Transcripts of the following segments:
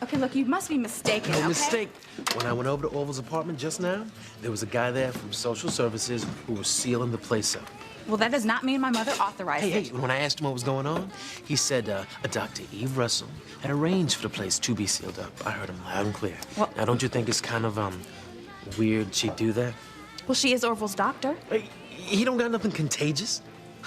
Okay, look, you must be mistaken, No okay? mistake. When I went over to Orville's apartment just now, there was a guy there from social services who was sealing the place up. Well, that does not mean my mother authorized Hey, it. when I asked him what was going on, he said a Dr. Eve Russell had arranged for the place to be sealed up. I heard him loud and clear. Well, now, don't you think it's kind of, weird she'd do that? Well, she is Orville's doctor. Hey, he don't got nothing contagious.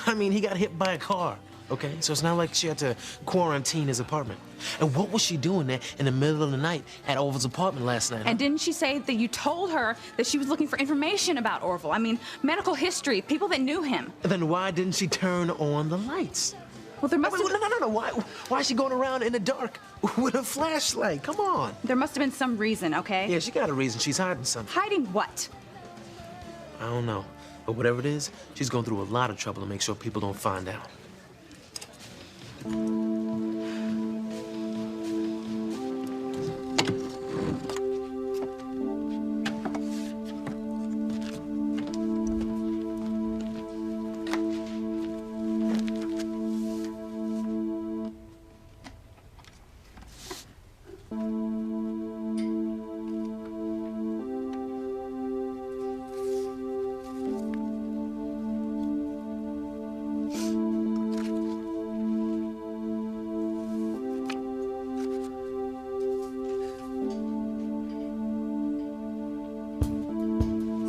I mean, he got hit by a car, okay? So it's not like she had to quarantine his apartment. And what was she doing there in the middle of the night at Orville's apartment last night? And didn't she say that you told her that she was looking for information about Orville? I mean, medical history, people that knew him. Then why didn't she turn on the lights? Well, there must have No. Why is she going around in the dark with a flashlight? Come on. There must have been some reason, okay? Yeah, she got a reason. She's hiding something. Hiding what? I don't know. But whatever it is, she's going through a lot of trouble to make sure people don't find out.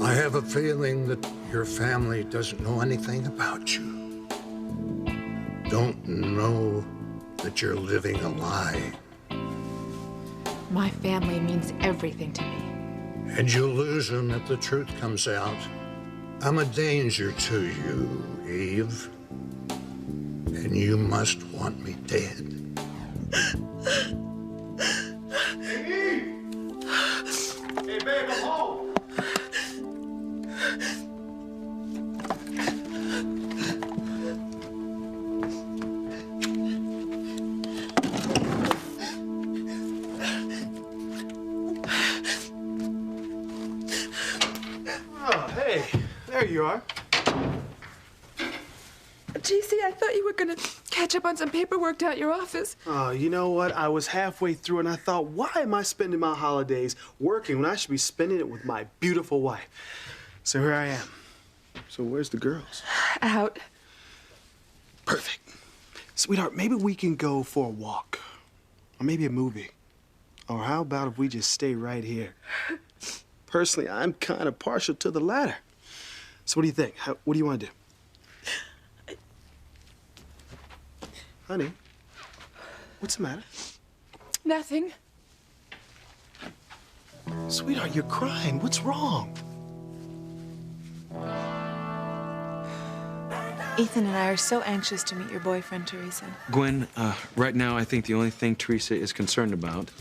I have a feeling that your family doesn't know anything about you. Don't know that you're living a lie. My family means everything to me. And you'll lose them if the truth comes out. I'm a danger to you, Eve. And you must want me dead. Hey, babe, I'm home. Oh, hey, there you are. JC, I thought you were gonna catch up on some paperwork down at your office. Oh, you know what? I was halfway through and I thought, why am I spending my holidays working when I should be spending it with my beautiful wife? So here I am. So where's the girls? Out. Perfect. Sweetheart, maybe we can go for a walk. Or maybe a movie. Or how about if we just stay right here? Personally, I'm kind of partial to the latter. So what do you think? What do you want to do? Honey, what's the matter? Nothing. Sweetheart, you're crying. What's wrong? Ethan and I are so anxious to meet your boyfriend, Teresa. Gwen, right now I think the only thing Teresa is concerned about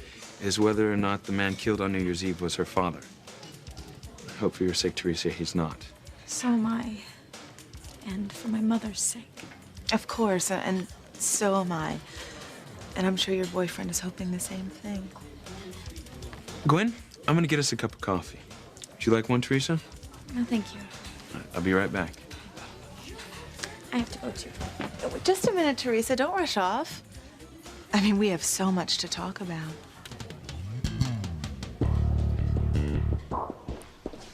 is whether or not the man killed on New Year's Eve was her father. I hope for your sake, Teresa, he's not. So am I. And for my mother's sake. Of course, and so am I. And I'm sure your boyfriend is hoping the same thing. Gwen, I'm gonna get us a cup of coffee. Would you like one, Teresa? No, thank you. I'll be right back. I have to go too. Oh, just a minute, Teresa. Don't rush off. I mean, we have so much to talk about.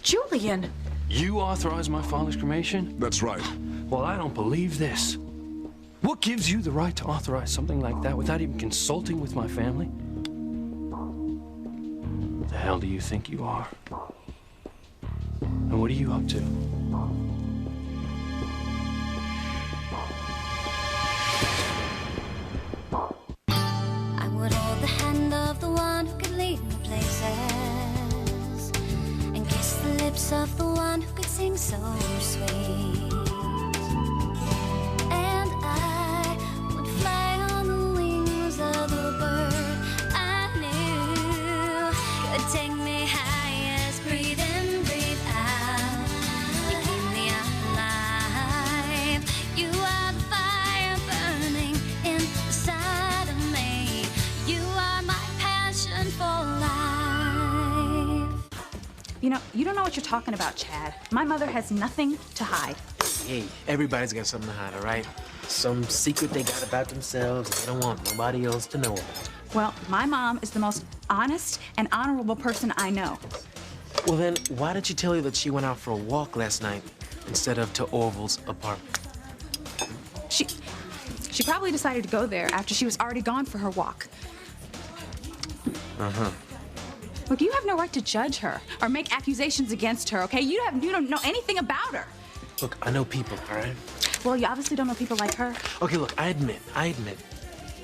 Julian! You authorized my father's cremation? That's right. Well, I don't believe this. What gives you the right to authorize something like that without even consulting with my family? The hell do you think you are? And what are you up to? I would hold the hand of the one who could lead me places and kiss the lips of the one who could sing so sweet. And I would fly on the wings of a bird I knew could take me highest. Breathe in, breathe out. You keep me alive. You are the fire burning inside of me. You are my passion for life. You know, you don't know what you're talking about, Chad. My mother has nothing to hide. Hey, everybody's got something to hide, all right? Some secret they got about themselves and they don't want nobody else to know about. Well, my mom is the most honest and honorable person I know. Well, then, why did you tell you that she went out for a walk last night instead of to Orville's apartment? She probably decided to go there after she was already gone for her walk. Uh-huh. Look, you have no right to judge her or make accusations against her, okay? You don't know anything about her. Look, I know people, all right? Well, you obviously don't know people like her. Okay, look, I admit, I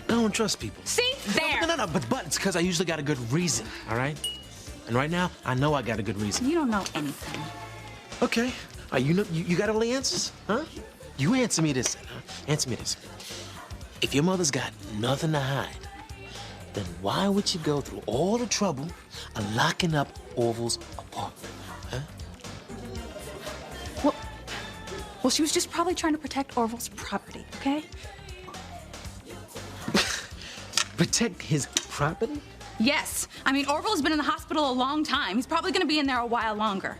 don't trust people. See? There! No, but it's because I usually got a good reason, all right? And right now, I know I got a good reason. You don't know anything. Okay. You got all the answers, huh? You answer me this, huh? Answer me this. If your mother's got nothing to hide, then why would she go through all the trouble of locking up Orville's apartment, huh? Well, she was just probably trying to protect Orville's property, okay? Protect his property? Yes. I mean, Orville's been in the hospital a long time. He's probably gonna be in there a while longer.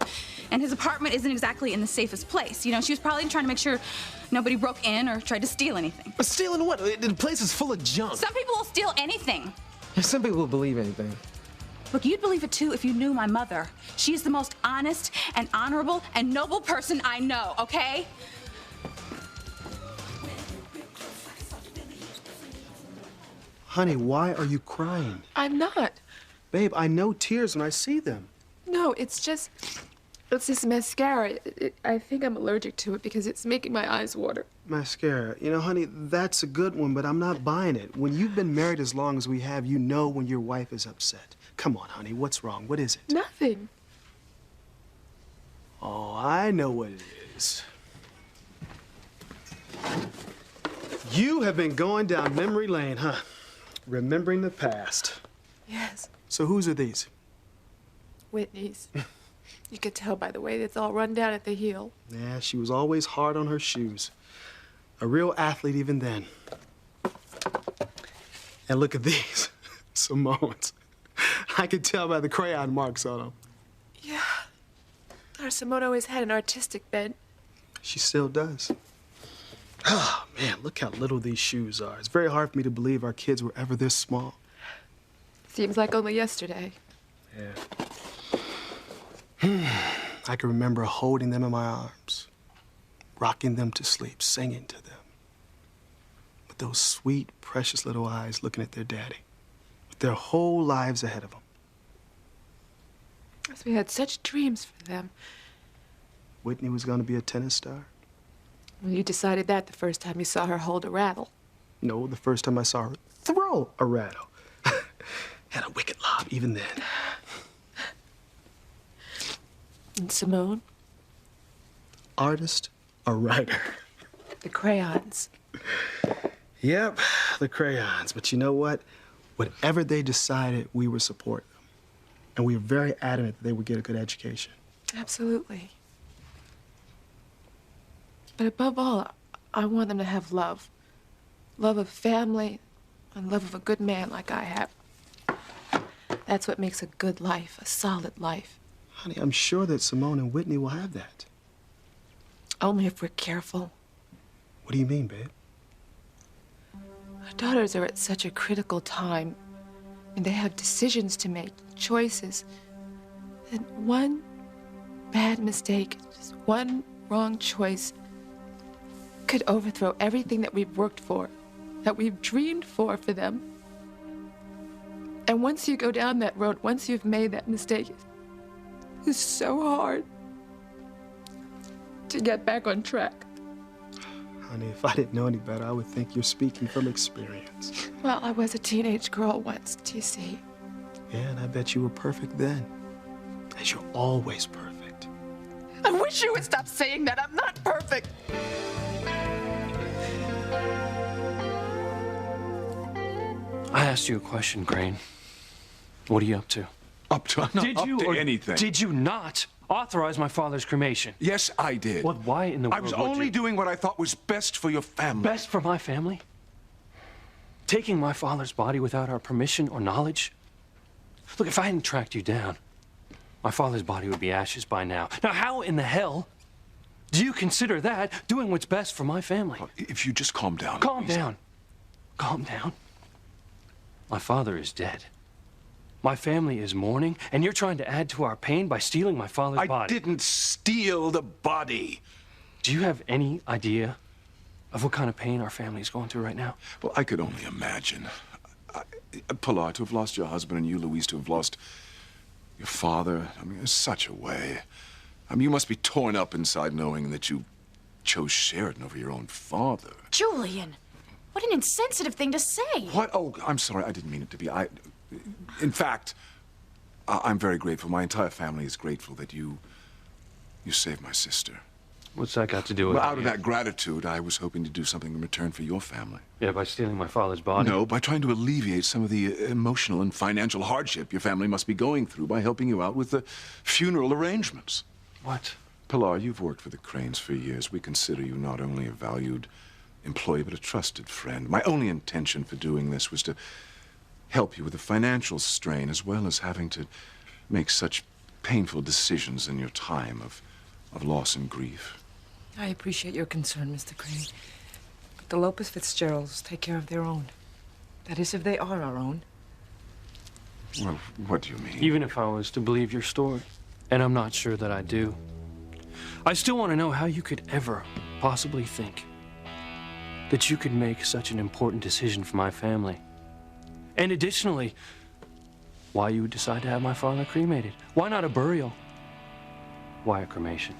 And his apartment isn't exactly in the safest place. You know, she was probably trying to make sure nobody broke in or tried to steal anything. But stealing what? The place is full of junk. Some people will steal anything. Some people will believe anything. Look, you'd believe it too if you knew my mother. She is the most honest and honorable and noble person I know, okay? Honey, why are you crying? I'm not. Babe, I know tears when I see them. No, it's this mascara. I think I'm allergic to it because it's making my eyes water. Mascara. You know, honey, that's a good one, but I'm not buying it. When you've been married as long as we have, you know when your wife is upset. Come on, honey, what's wrong? What is it? Nothing. Oh, I know what it is. You have been going down memory lane, huh? Remembering the past. Yes. So whose are these? Whitney's. You could tell by the way it's all run down at the heel. Yeah, she was always hard on her shoes. A real athlete even then. And look at these. Simone's. I could tell by the crayon marks on them. Yeah. Our Simone always had an artistic bent. She still does. Oh, man, look how little these shoes are. It's very hard for me to believe our kids were ever this small. Seems like only yesterday. Yeah. I can remember holding them in my arms, rocking them to sleep, singing to them. With those sweet, precious little eyes looking at their daddy, with their whole lives ahead of them. As we had such dreams for them. Whitney was going to be a tennis star? Well, you decided that the first time you saw her hold a rattle. No, the first time I saw her throw a rattle. Had a wicked lob, even then. And Simone? Artist or writer? The crayons. Yep, the crayons. But you know what? Whatever they decided, we would support them. And we were very adamant that they would get a good education. Absolutely. But above all, I want them to have love. Love of family and love of a good man like I have. That's what makes a good life, a solid life. Honey, I'm sure that Simone and Whitney will have that. Only if we're careful. What do you mean, babe? Our daughters are at such a critical time, and they have decisions to make, choices. And one bad mistake, just one wrong choice, could overthrow everything that we've worked for, that we've dreamed for them. And once you go down that road, once you've made that mistake, it's so hard to get back on track. Honey, if I didn't know any better, I would think you're speaking from experience. Well, I was a teenage girl once, do you see? Yeah, and I bet you were perfect then. As you're always perfect. I wish you would stop saying that. I'm not perfect. I asked you a question, Crane. What are you up to? Up to? I'm not Did up you to or anything. Did you not authorize my father's cremation? Yes, I did. Well, why in the world I was would only you? doing what I thought was best for your family. Best for my family? Taking my father's body without our permission or knowledge? Look, if I hadn't tracked you down, my father's body would be ashes by now. Now, how in the hell do you consider that doing what's best for my family? If you just calm down. Calm please. down. Calm down. My father is dead. My family is mourning, and you're trying to add to our pain by stealing my father's body. I didn't steal the body. Do you have any idea of what kind of pain our family is going through right now? Well, I could only imagine. Pilar, to have lost your husband, and you, Louise, to have lost your father. I mean, in such a way. I mean, you must be torn up inside knowing that you chose Sheridan over your own father. Julian, what an insensitive thing to say. What? Oh, I'm sorry. I didn't mean it to be. In fact, I'm very grateful. My entire family is grateful that you saved my sister. What's that got to do with Well, it? out of that gratitude, I was hoping to do something in return for your family. Yeah, by stealing my father's body? No, by trying to alleviate some of the emotional and financial hardship your family must be going through by helping you out with the funeral arrangements. What? Pilar, you've worked for the Cranes for years. We consider you not only a valued employee, but a trusted friend. My only intention for doing this was to help you with the financial strain, as well as having to make such painful decisions in your time of loss and grief. I appreciate your concern, Mr. Crane. But the Lopez Fitzgeralds take care of their own. That is, if they are our own. Well, what do you mean? Even if I was to believe your story, and I'm not sure that I do, I still want to know how you could ever possibly think that you could make such an important decision for my family. And additionally, why you would decide to have my father cremated. Why not a burial? Why a cremation?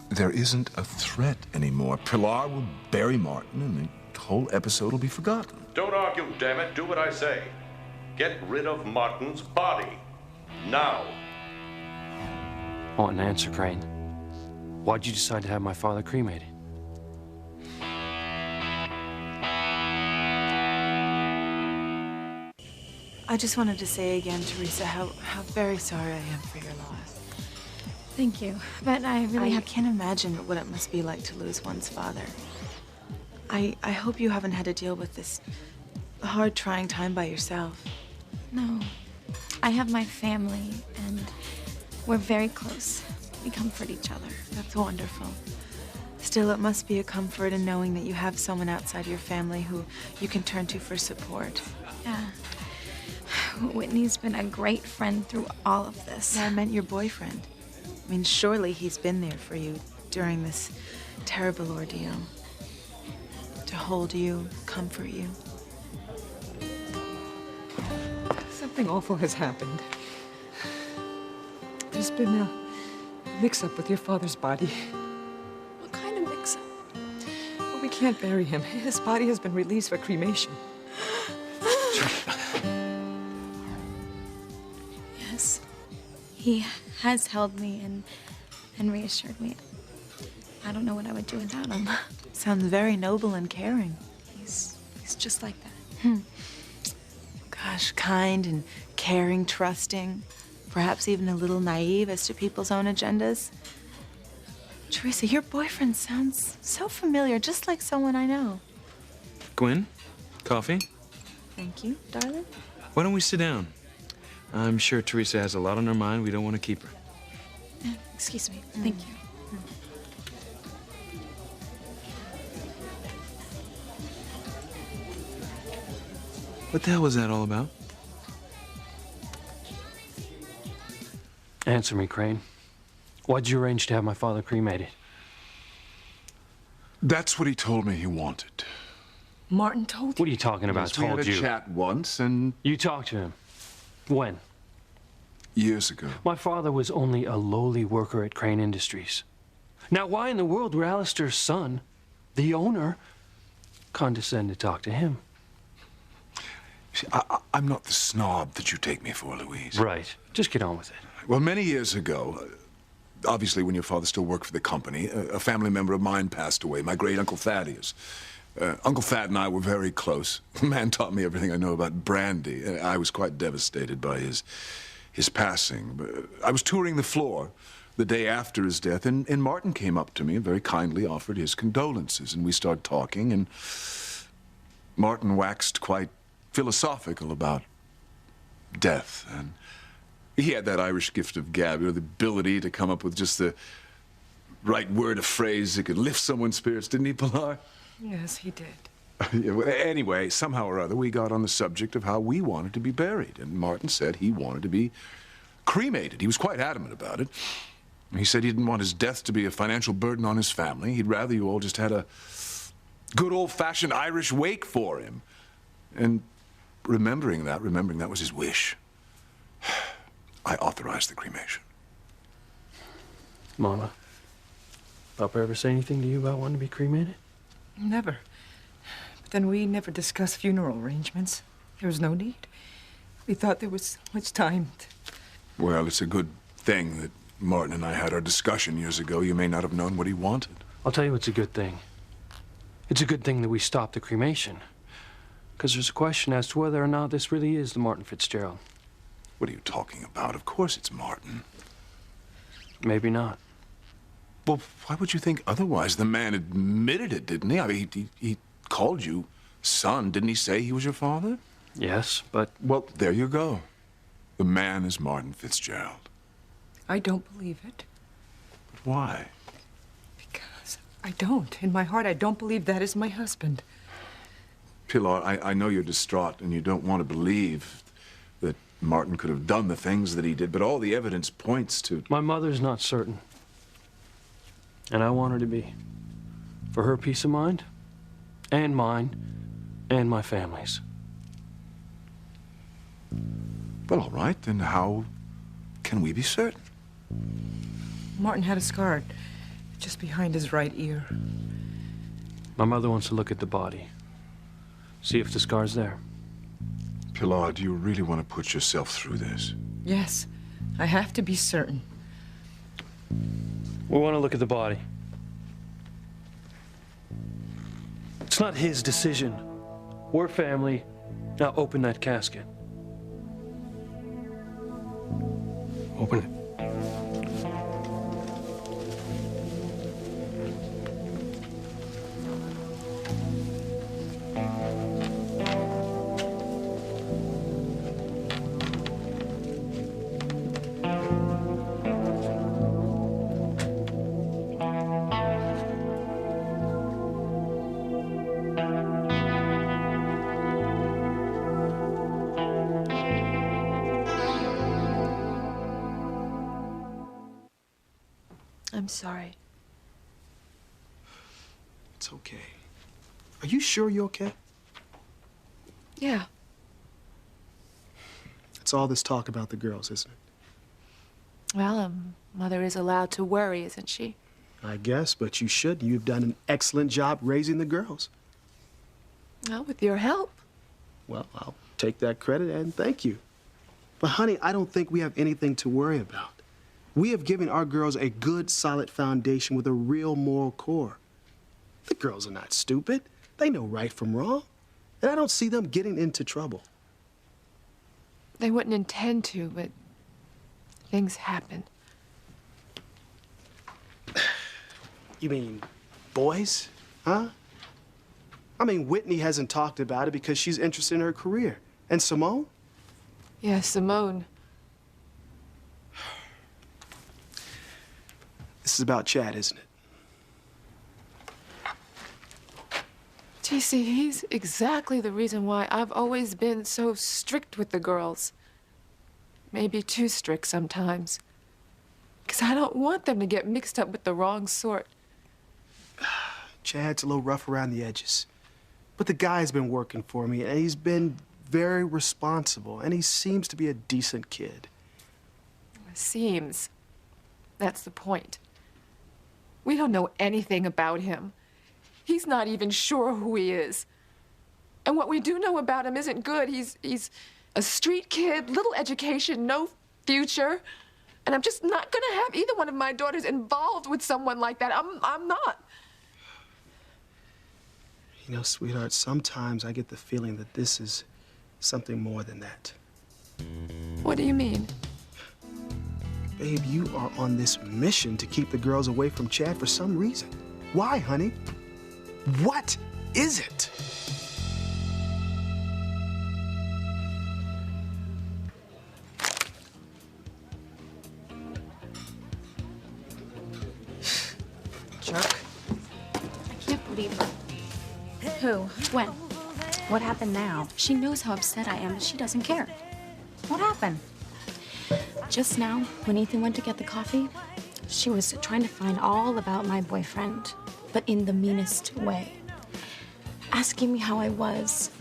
There isn't a threat anymore. Pilar will bury Martin, and the whole episode will be forgotten. Don't argue, damn it. Do what I say. Get rid of Martin's body. Now. I want an answer, Crane. Why'd you decide to have my father cremated? I just wanted to say again, Teresa, how very sorry I am for your loss. Thank you, but I can't imagine what it must be like to lose one's father. I hope you haven't had to deal with this hard, trying time by yourself. No. I have my family, and we're very close. We comfort each other. That's wonderful. Still, it must be a comfort in knowing that you have someone outside your family who you can turn to for support. Yeah. Whitney's been a great friend through all of this. Yeah, I meant your boyfriend. I mean, surely he's been there for you during this terrible ordeal. To hold you, comfort you. Something awful has happened. There's been a mix-up with your father's body. What kind of mix-up? Well, we can't bury him. His body has been released for cremation. Yes. He has held me and reassured me. I don't know what I would do without him. Sounds very noble and caring. He's just like that. Gosh, kind and caring, trusting, perhaps even a little naive as to people's own agendas. Teresa, your boyfriend sounds so familiar, just like someone I know. Gwen, coffee? Thank you, darling. Why don't we sit down? I'm sure Teresa has a lot on her mind. We don't want to keep her. Excuse me. Thank you. What the hell was that all about? Answer me, Crane. Why'd you arrange to have my father cremated? That's what he told me he wanted. Martin told you? What are you talking about? Yes, we had a chat once, and You talked to him. When? years ago. My father was only a lowly worker at Crane Industries. Now, why in the world would Alistair's son, the owner, condescend to talk to him? See, I'm not the snob that you take me for, Louise. Right. Just get on with it. Well, many years ago, obviously when your father still worked for the company, a family member of mine passed away, my great-uncle Thaddeus. Uncle Thad and I were very close. The man taught me everything I know about brandy. I was quite devastated by his passing. I was touring the floor the day after his death, and Martin came up to me and very kindly offered his condolences, and we started talking, and Martin waxed quite philosophical about death, and he had that Irish gift of gab, you know, the ability to come up with just the right word or phrase that could lift someone's spirits, didn't he, Pilar? Yes, he did. Yeah, well, anyway, somehow or other, we got on the subject of how we wanted to be buried, and Martin said he wanted to be cremated. He was quite adamant about it. He said he didn't want his death to be a financial burden on his family. He'd rather you all just had a good old-fashioned Irish wake for him. And remembering that was his wish, I authorized the cremation. Mama, Papa ever say anything to you about wanting to be cremated? Never. But then we never discussed funeral arrangements. There was no need. We thought there was so much time. Well, it's a good thing that Martin and I had our discussion years ago. You may not have known what he wanted. I'll tell you it's a good thing. It's a good thing that we stopped the cremation. Because there's a question as to whether or not this really is the Martin Fitzgerald. What are you talking about? Of course it's Martin. Maybe not. Well, why would you think otherwise? The man admitted it, didn't he? I mean, he called you son. Didn't he say he was your father? Yes, but... Well, there you go. The man is Martin Fitzgerald. I don't believe it. But why? Because I don't. In my heart, I don't believe that is my husband. Pilar, I know you're distraught and you don't want to believe that Martin could have done the things that he did, but all the evidence points to... My mother's not certain. And I want her to be. For her peace of mind, and mine, and my family's. Well, all right, then how can we be certain? Martin had a scar just behind his right ear. My mother wants to look at the body. See if the scar's there. Pilar, do you really want to put yourself through this? Yes, I have to be certain. We want to look at the body. It's not his decision. We're family. Now open that casket. Open it. I'm sorry. It's okay. Are you sure you're okay? Yeah. It's all this talk about the girls, isn't it? Well, mother is allowed to worry, isn't she? I guess, but you should. You've done an excellent job raising the girls. Well, with your help. Well, I'll take that credit and thank you. But honey, I don't think we have anything to worry about. We have given our girls a good, solid foundation with a real moral core. The girls are not stupid. They know right from wrong. And I don't see them getting into trouble. They wouldn't intend to, but things happen. You mean boys? Huh? I mean, Whitney hasn't talked about it because she's interested in her career. And Simone? Yeah, Simone. This is about Chad, isn't it? TC, he's exactly the reason why I've always been so strict with the girls. Maybe too strict sometimes. Because I don't want them to get mixed up with the wrong sort. Chad's a little rough around the edges. But the guy's been working for me, and he's been very responsible, and he seems to be a decent kid. Seems. That's the point. We don't know anything about him. He's not even sure who he is. And what we do know about him isn't good. He's a street kid, little education, no future. And I'm just not gonna have either one of my daughters involved with someone like that. I'm not. You know, sweetheart, sometimes I get the feeling that this is something more than that. What do you mean? Babe, you are on this mission to keep the girls away from Chad for some reason. Why, honey? What is it? Jerk. I can't believe it. Who? When? What happened now? She knows how upset I am, but she doesn't care. What happened? Just now, when Ethan went to get the coffee, she was trying to find all about my boyfriend, but in the meanest way. Asking me how I was,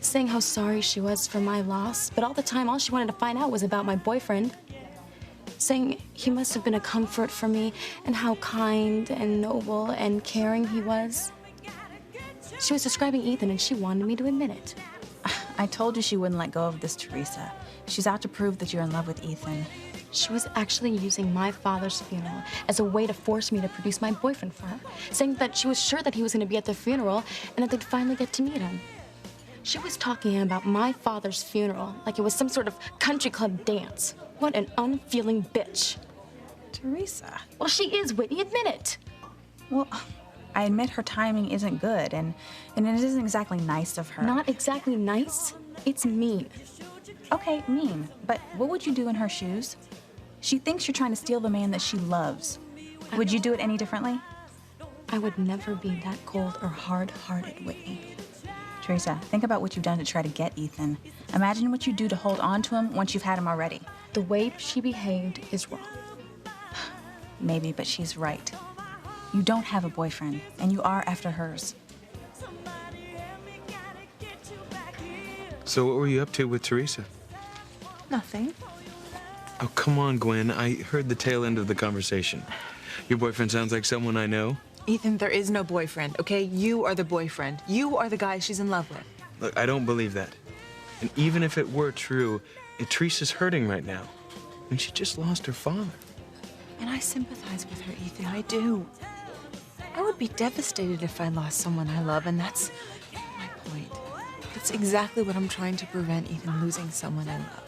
saying how sorry she was for my loss, but all the time, all she wanted to find out was about my boyfriend. Saying he must have been a comfort for me and how kind and noble and caring he was. She was describing Ethan and she wanted me to admit it. I told you she wouldn't let go of this, Teresa. She's out to prove that you're in love with Ethan. She was actually using my father's funeral as a way to force me to produce my boyfriend for her, saying that she was sure that he was going to be at the funeral and that they'd finally get to meet him. She was talking about my father's funeral like it was some sort of country club dance. What an unfeeling bitch. Teresa. Well, she is, Whitney. Admit it. Well, I admit her timing isn't good, and it isn't exactly nice of her. Not exactly nice. It's mean. Okay, mean. But what would you do in her shoes? She thinks you're trying to steal the man that she loves. Would you do it any differently? I would never be that cold or hard-hearted, Whitney. Teresa, think about what you've done to try to get Ethan. Imagine what you do to hold on to him once you've had him already. The way she behaved is wrong. Maybe, but she's right. You don't have a boyfriend, and you are after hers. So what were you up to with Teresa? Nothing. Oh, come on, Gwen. I heard the tail end of the conversation. Your boyfriend sounds like someone I know. Ethan, there is no boyfriend, okay? You are the boyfriend. You are the guy she's in love with. Look, I don't believe that. And even if it were true, Teresa's hurting right now. And she just lost her father. And I sympathize with her, Ethan. I do. I would be devastated if I lost someone I love, and that's my point. It's exactly what I'm trying to prevent, Ethan, losing someone I love.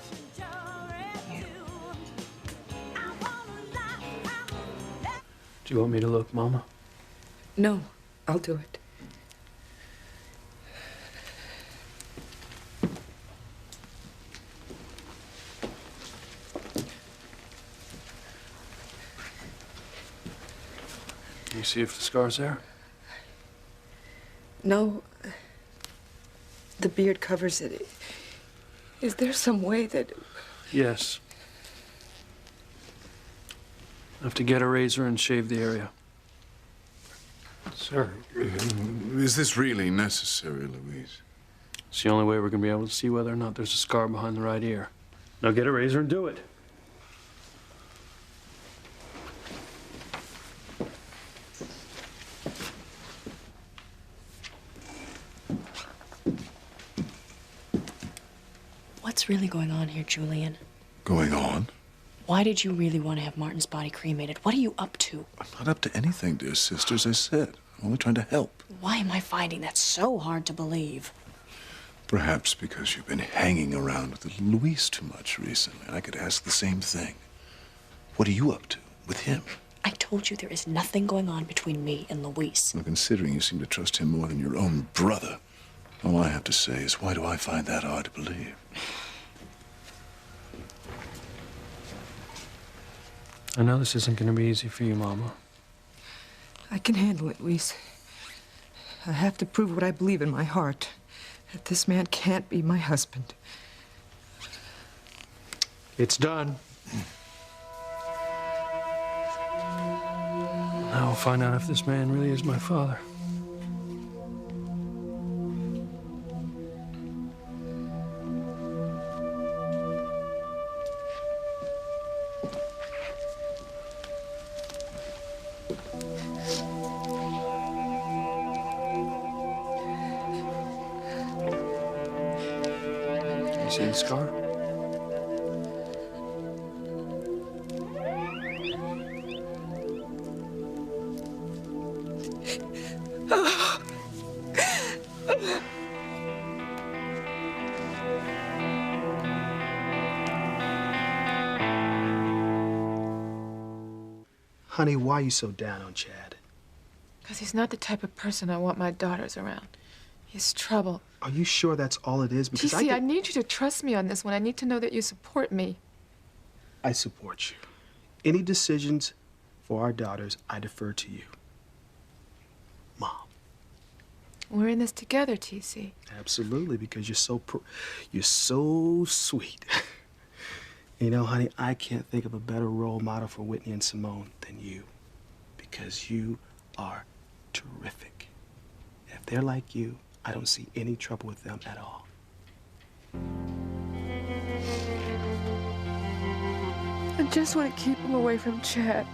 Do you want me to look, Mama? No, I'll do it. Can you see if the scar's there? No. The beard covers it. Is there some way that... Yes. I have to get a razor and shave the area. Sir, is this really necessary, Louise? It's the only way we're going to be able to see whether or not there's a scar behind the right ear. Now get a razor and do it. What's really going on here, Julian? Going on? Why did you really want to have Martin's body cremated? What are you up to? I'm not up to anything, dear sister, as I said. I'm only trying to help. Why am I finding that so hard to believe? Perhaps because you've been hanging around with little Luis too much recently. I could ask the same thing. What are you up to with him? I told you there is nothing going on between me and Luis. Well, considering you seem to trust him more than your own brother, all I have to say is, why do I find that hard to believe? I know this isn't going to be easy for you, Mama. I can handle it, Luis. I have to prove what I believe in my heart. That this man can't be my husband. It's done. Now we'll find out if this man really is my father. You see the scar? Honey, why are you so down on Chad? Because he's not the type of person I want my daughters around. He's trouble. Are you sure that's all it is? Because GC, I need you to trust me on this one. I need to know that you support me. I support you. Any decisions for our daughters, I defer to you. Mom. We're in this together, TC. Absolutely, because you're so sweet. You know, honey, I can't think of a better role model for Whitney and Simone than you, because you are terrific. If they're like you, I don't see any trouble with them at all. I just want to keep him away from Chad.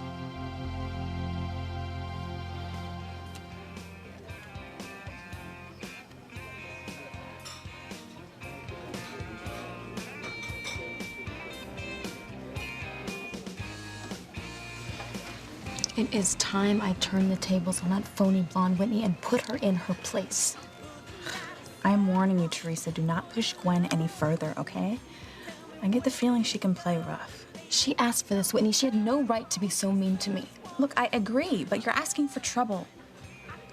It is time I turn the tables on that phony blonde Whitney and put her in her place. I'm warning you, Teresa, do not push Gwen any further, okay? I get the feeling she can play rough. She asked for this, Whitney. She had no right to be so mean to me. Look, I agree, but you're asking for trouble.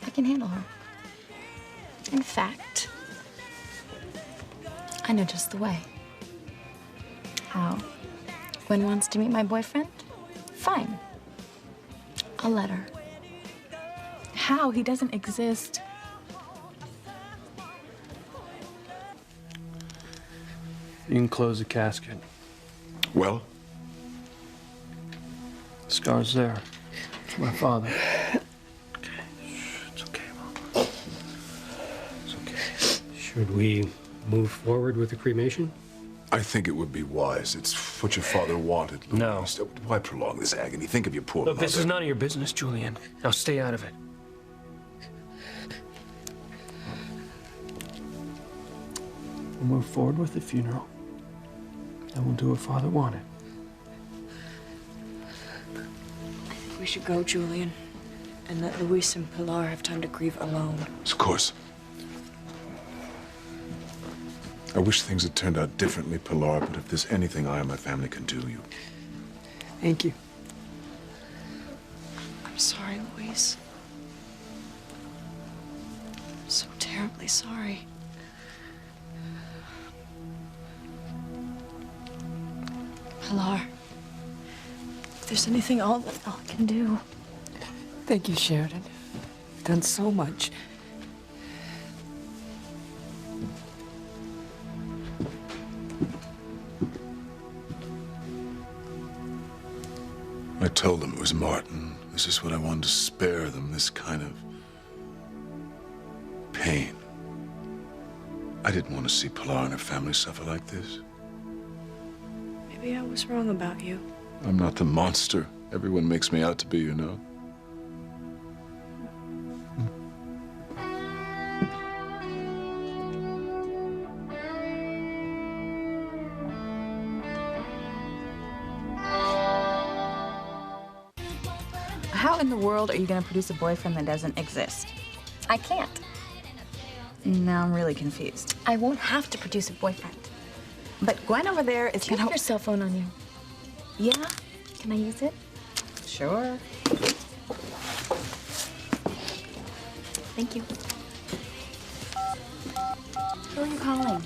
I can handle her. In fact, I know just the way. How? Gwen wants to meet my boyfriend? Fine. I'll let her. How? He doesn't exist. You can close the casket. Well? The scar's there. It's my father. It's okay, Mom. It's okay. Should we move forward with the cremation? I think it would be wise. It's what your father wanted, Louise. No. Why prolong this agony? Think of your poor Look, mother. this is none of your business, Julian. Now stay out of it. We'll move forward with the funeral. And we'll do what Father wanted. I think we should go, Julian, and let Luis and Pilar have time to grieve alone. Of course. I wish things had turned out differently, Pilar, but if there's anything I and my family can do, you... Thank you. I'm sorry, Luis. I'm so terribly sorry. Pilar, if there's anything all can do. Thank you, Sheridan. You've done so much. I told them it was Martin. This is what I wanted to spare them, this kind of pain. I didn't want to see Pilar and her family suffer like this. Maybe I was wrong about you. I'm not the monster everyone makes me out to be, you know. How in the world are you going to produce a boyfriend that doesn't exist? I can't. Now I'm really confused. I won't have to produce a boyfriend. But Gwen over there is Do you going have your cell phone on you? Yeah? Can I use it? Sure. Thank you. Who are you calling?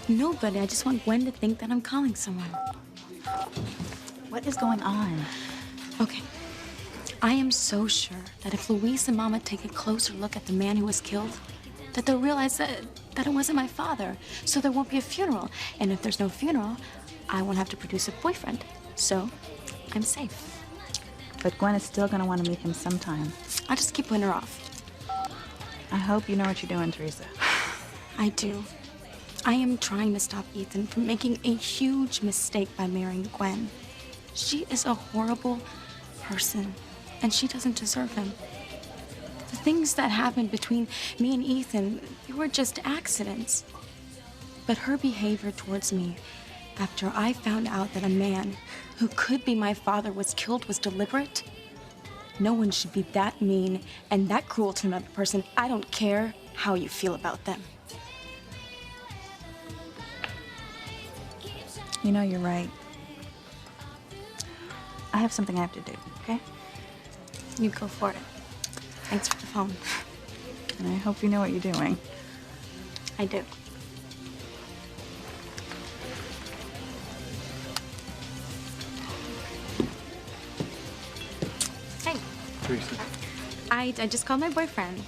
Nobody. I just want Gwen to think that I'm calling someone. What is going on? Okay. I am so sure that if Luis and Mama take a closer look at the man who was killed, that they'll realize that it wasn't my father, so there won't be a funeral. And if there's no funeral, I won't have to produce a boyfriend. So, I'm safe. But Gwen is still gonna want to meet him sometime. I'll just keep putting her off. I hope you know what you're doing, Teresa. I do. I am trying to stop Ethan from making a huge mistake by marrying Gwen. She is a horrible person, and she doesn't deserve him. The things that happened between me and Ethan, they were just accidents. But her behavior towards me, after I found out that a man who could be my father was killed, was deliberate. No one should be that mean and that cruel to another person. I don't care how you feel about them. You know, you're right. I have something I have to do, okay? You go for it. Thanks for the phone. And I hope you know what you're doing. I do. Hey. Teresa. I just called my boyfriend.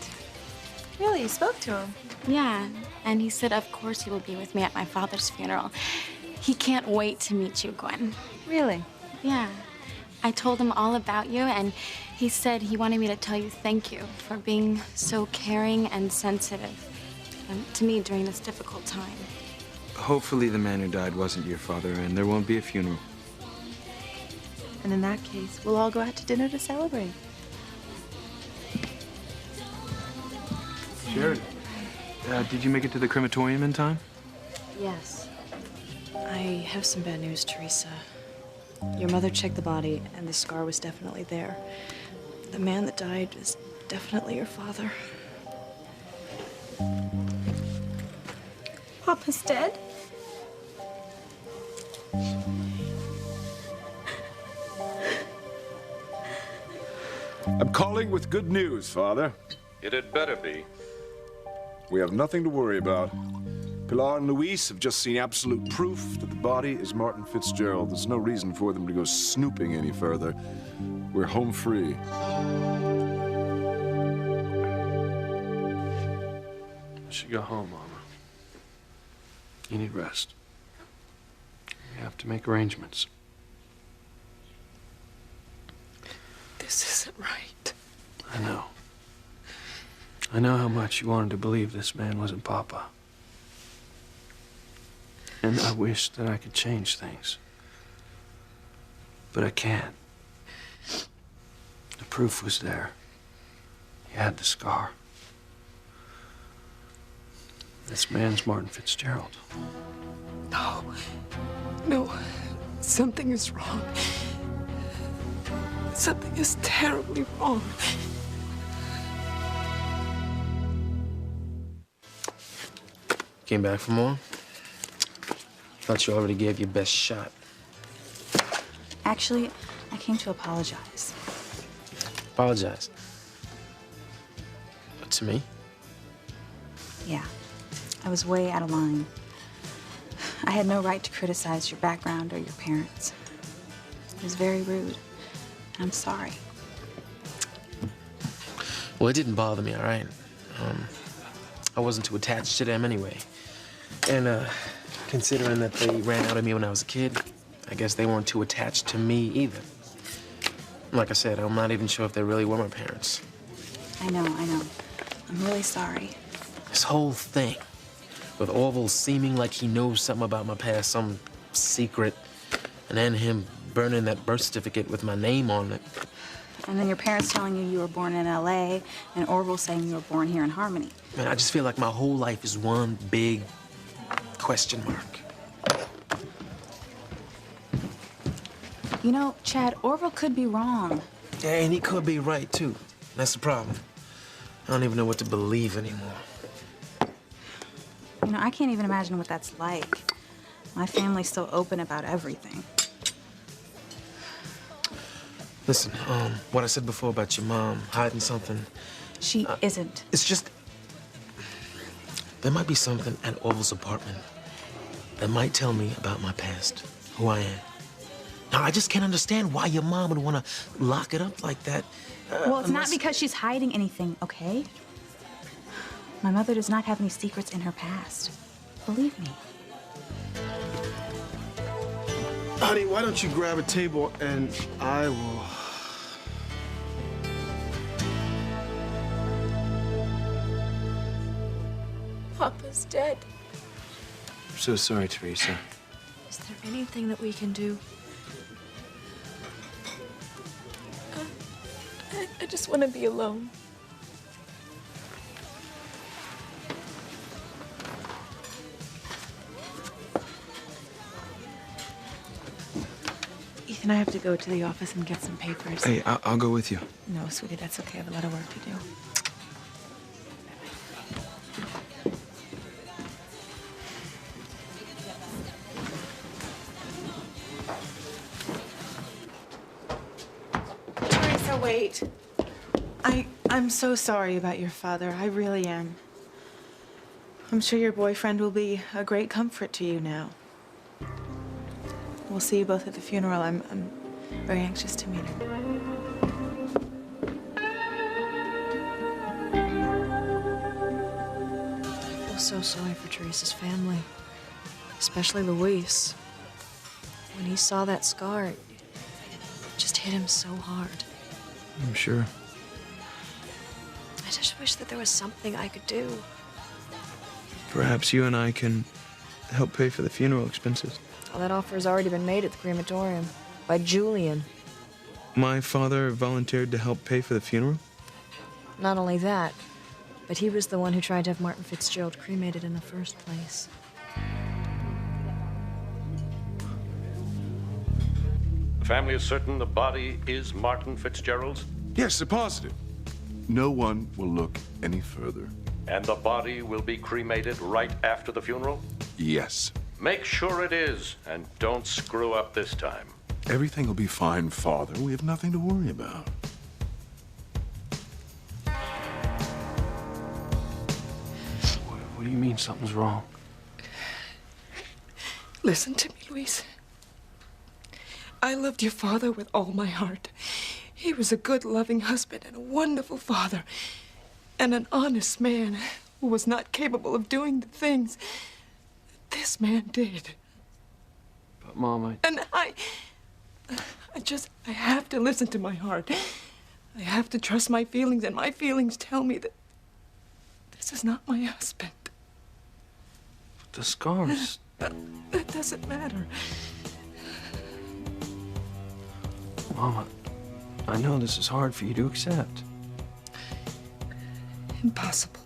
Really? You spoke to him? Yeah, and he said of course he will be with me at my father's funeral. He can't wait to meet you, Gwen. Really? Yeah. I told him all about you, and he said he wanted me to tell you thank you for being so caring and sensitive to me during this difficult time. Hopefully the man who died wasn't your father, and there won't be a funeral. And in that case, we'll all go out to dinner to celebrate. Sharon, did you make it to the crematorium in time? Yes. I have some bad news, Teresa. Your mother checked the body, and the scar was definitely there. The man that died is definitely your father. Papa's dead? I'm calling with good news, Father. It had better be. We have nothing to worry about. Pilar and Luis have just seen absolute proof that the body is Martin Fitzgerald. There's no reason for them to go snooping any further. We're home free. You should go home, Mama. You need rest. We have to make arrangements. This isn't right. I know. I know how much you wanted to believe this man wasn't Papa. And I wish that I could change things. But I can't. The proof was there. He had the scar. This man's Martin Fitzgerald. No. No. Something is wrong. Something is terribly wrong. Came back for more? Thought you already gave your best shot. Actually, I came to apologize. Apologize. To me? Yeah, I was way out of line. I had no right to criticize your background or your parents. It was very rude. I'm sorry. Well, it didn't bother me, all right? I wasn't too attached to them anyway. And, considering that they ran out of me when I was a kid, I guess they weren't too attached to me either. Like I said, I'm not even sure if they really were my parents. I know. I'm really sorry. This whole thing, with Orville seeming like he knows something about my past, some secret, and then him burning that birth certificate with my name on it. And then your parents telling you were born in L.A., and Orville saying you were born here in Harmony. Man, I just feel like my whole life is one big question mark. You know, Chad, Orville could be wrong. Yeah, and he could be right, too. That's the problem. I don't even know what to believe anymore. You know, I can't even imagine what that's like. My family's so open about everything. Listen, what I said before about your mom hiding something. She isn't. It's just, there might be something at Orville's apartment that might tell me about my past, who I am. Now, I just can't understand why your mom would want to lock it up like that. Well, it's not because she's hiding anything, okay? My mother does not have any secrets in her past. Believe me. Honey, why don't you grab a table and I will... Papa's dead. I'm so sorry, Teresa. Is there anything that we can do? I just want to be alone. Ethan, I have to go to the office and get some papers. Hey, I'll go with you. No, sweetie, that's okay. I have a lot of work to do. Teresa, wait. I'm so sorry about your father. I really am. I'm sure your boyfriend will be a great comfort to you now. We'll see you both at the funeral. I'm very anxious to meet him. feel so sorry for Teresa's family, especially Luis. When he saw that scar, it just hit him so hard. I'm sure. I just wish that there was something I could do. Perhaps you and I can help pay for the funeral expenses. Well, that offer has already been made at the crematorium by Julian. My father volunteered to help pay for the funeral? Not only that, but he was the one who tried to have Martin Fitzgerald cremated in the first place. The family is certain the body is Martin Fitzgerald's? Yes, they're positive. No one will look any further. And the body will be cremated right after the funeral? Yes. Make sure it is, and don't screw up this time. Everything will be fine, Father. We have nothing to worry about. What do you mean something's wrong? Listen to me, Luis. I loved your father with all my heart. He was a good, loving husband and a wonderful father. And an honest man who was not capable of doing the things that this man did. But, Mom, And I have to listen to my heart. I have to trust my feelings, and my feelings tell me that this is not my husband. The scars. That doesn't matter. Mama, I know this is hard for you to accept. Impossible.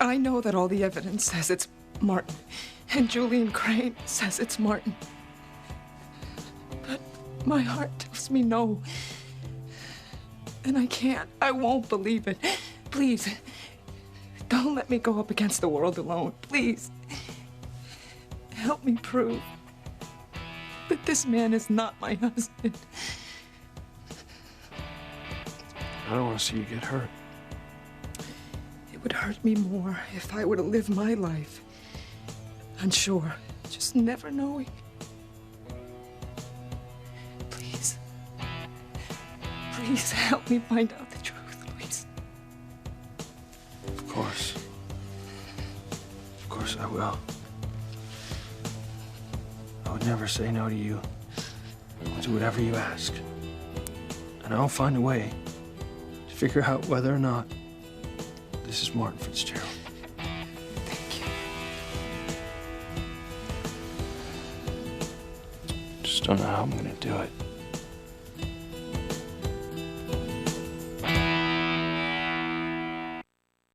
I know that all the evidence says it's Martin, and Julian Crane says it's Martin. But my heart tells me no. And I won't believe it. Please, don't let me go up against the world alone. Please, help me prove that this man is not my husband. I don't want to see you get hurt. It would hurt me more if I were to live my life unsure, just never knowing. Please, please help me find out the truth, Luis. Of course. Of course I will. I would never say no to you. I'll do whatever you ask. And I'll find a way to figure out whether or not this is Martin Fitzgerald. Thank you. Just don't know how I'm gonna do it.